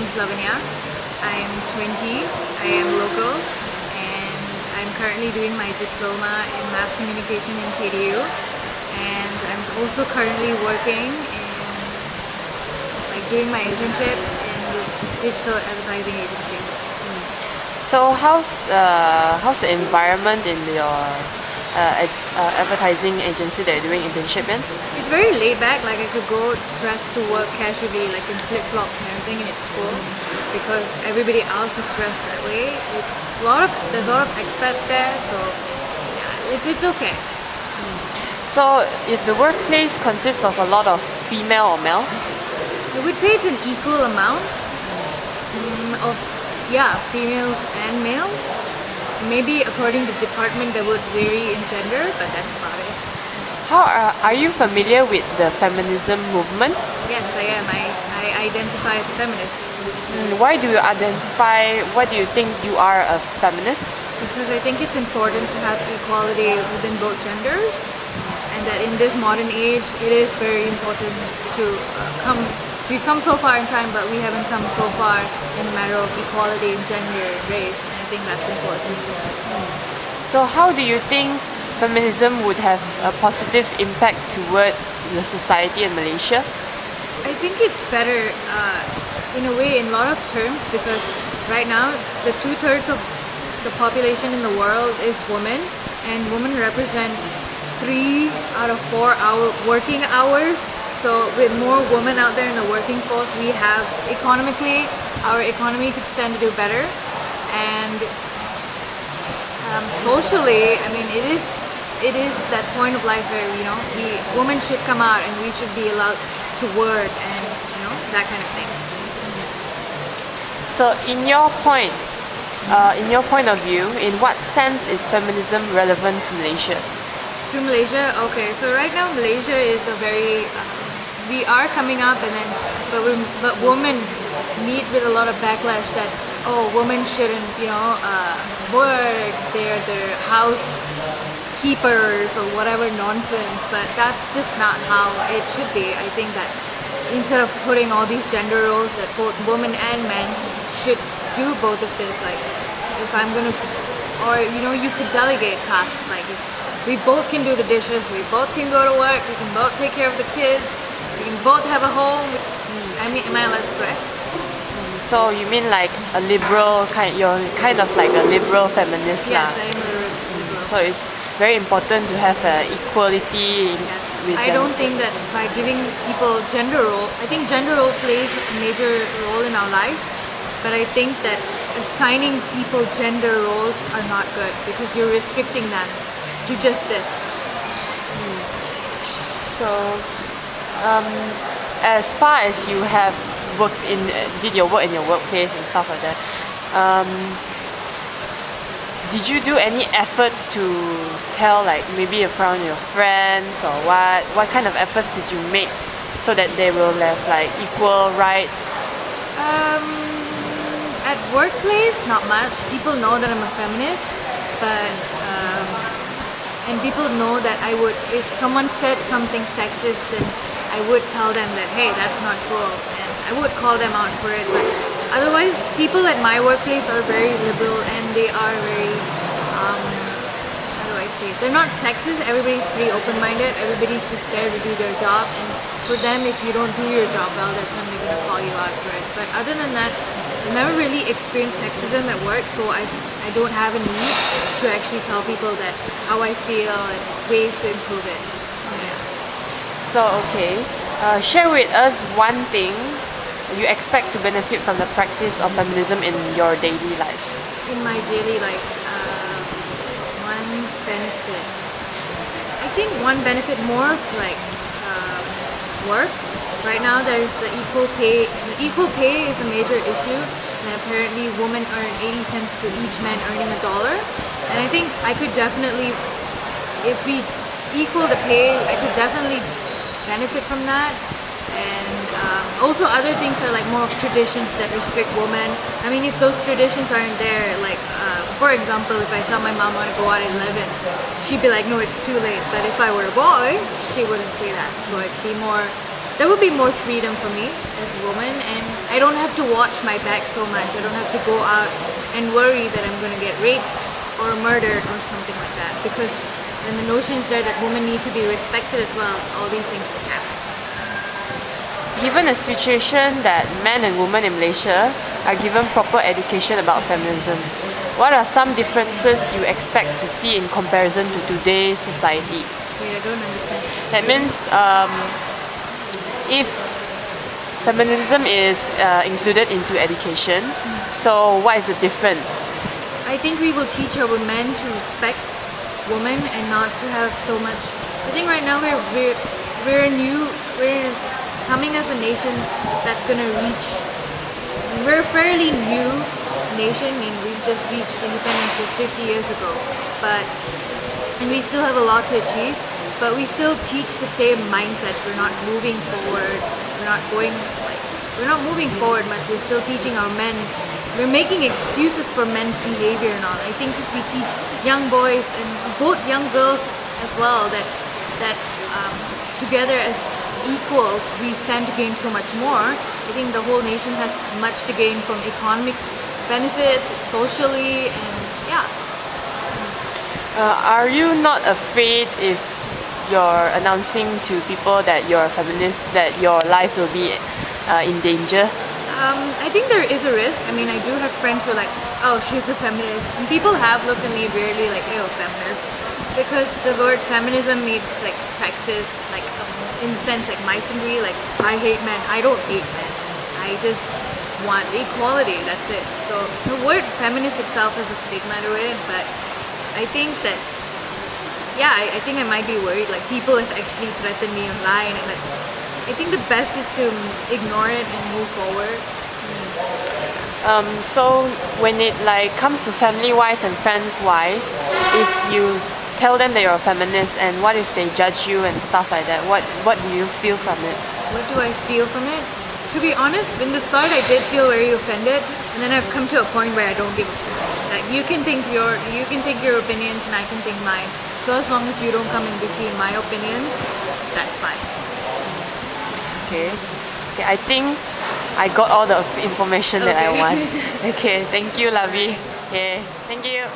is Laviniya. I'm 20, I am local, and I'm currently doing my diploma in mass communication in KDU. And I'm also currently working in, doing my internship in this digital advertising agency. So how's the environment in your advertising agency that you're doing internship in? It's very laid back, like I could go dressed to work casually, like in flip-flops and everything, and it's cool because everybody else is dressed that way. There's a lot of expats there, so yeah, it's okay. So is the workplace consists of a lot of female or male? I would say it's an equal amount of females and males. Maybe according to department that would vary in gender, but that's about it. How are you familiar with the feminism movement? Yes, I am. I identify as a feminist. Why do you identify? Why do you think you are a feminist? Because I think it's important to have equality within both genders, and that in this modern age, it is very important to We've come so far in time, but we haven't come so far in the matter of equality in gender and race, and I think that's important. So how do you think feminism would have a positive impact towards the society in Malaysia? I think it's better in a way in a lot of terms, because right now the 2/3 of the population in the world is women, and women represent 3 out of 4 working hours. So with more women out there in the working force, we have our economy could stand to do better. And socially, I mean, it is that point of life where, women should come out and we should be allowed to work and, that kind of thing. So in your point of view, in what sense is feminism relevant to Malaysia? To Malaysia, okay. So right now, Malaysia is a very we are coming up, but women meet with a lot of backlash that women shouldn't work. They're housekeepers or whatever nonsense. But that's just not how it should be. I think that instead of putting all these gender roles, that both women and men should do both of this. Like if I'm gonna, or you could delegate tasks. Like if we both can do the dishes, we both can go to work, we can both take care of the kids. We can both have a home. I mean, am I allowed to swear? So you mean like a liberal kind? You're kind of like a liberal feminist, Yes, I am a liberal. So it's very important to have equality with I don't think that by giving people gender role, I think gender role plays a major role in our life, but I think that assigning people gender roles are not good because you're restricting them to just this. So. As far as you have did your work in your workplace and stuff like that, did you do any efforts to tell, like maybe around your friends or what kind of efforts did you make so that they will have like equal rights? At workplace, not much. People know that I'm a feminist, but and people know that if someone said something sexist, then I would tell them that, hey, that's not cool, and I would call them out for it. But otherwise, people at my workplace are very liberal, and they are very, how do I say it? They're not sexist. Everybody's pretty open-minded. Everybody's just there to do their job, and for them, if you don't do your job well, that's when they're going to call you out for it. But other than that, I've never really experienced sexism at work, so I don't have a need to actually tell people that how I feel and ways to improve it. So, okay, share with us one thing you expect to benefit from the practice of feminism in your daily life. In my daily life, one benefit. I think one benefit more of work. Right now there's the equal pay. The equal pay is a major issue, and apparently women earn 80 cents to each man earning $1. And I think I could definitely, if we equal the pay, I could definitely benefit from that. And also other things are like more of traditions that restrict women. I mean, if those traditions aren't there, like for example, if I tell my mom I want to go out at 11, she'd be like, no, it's too late. But if I were a boy, she wouldn't say that. So I'd be more there would be more freedom for me as a woman, and I don't have to watch my back so much. I don't have to go out and worry that I'm going to get raped or murdered or something like that, because then the notion is there that women need to be respected as well. All these things will happen. Given a situation that men and women in Malaysia are given proper education about feminism, what are some differences you expect to see in comparison to today's society? Wait, I don't understand. That means if feminism is included into education, so what is the difference? I think we will teach our men to respect women and not to have so much. I think right now we're coming as a nation that's gonna reach. We're a fairly new nation. I mean, we've just reached independence just 50 years ago, and we still have a lot to achieve. But we still teach the same mindsets. We're not moving forward. We're not moving forward much. We're still teaching our men. We're making excuses for men's behavior and all. I think if we teach young boys and both young girls as well that together as equals we stand to gain so much more. I think the whole nation has much to gain from economic benefits, socially, and yeah. Are you not afraid if you're announcing to people that you're a feminist that your life will be in danger? I think there is a risk. I mean, I do have friends who are like, oh, she's a feminist. And people have looked at me weirdly like, oh, feminist. Because the word feminism means like sexist, like in the sense like masonry, like I hate men. I don't hate men. I just want equality, that's it. So the word feminist itself has a stigma to it, but I think that, yeah, I think I might be worried. Like people have actually threatened me online, and like, I think the best is to ignore it and move forward. So when it like comes to family-wise and friends-wise, if you tell them that you're a feminist, and what if they judge you and stuff like that? What do you feel from it? What do I feel from it? To be honest, in the start I did feel very offended, and then I've come to a point where I don't give a fuck. Like you can think your opinions and I can think mine. So as long as you don't come in between my opinions, that's fine. Okay, I think I got all the information that I want. Okay, thank you, Lavi. Okay, thank you.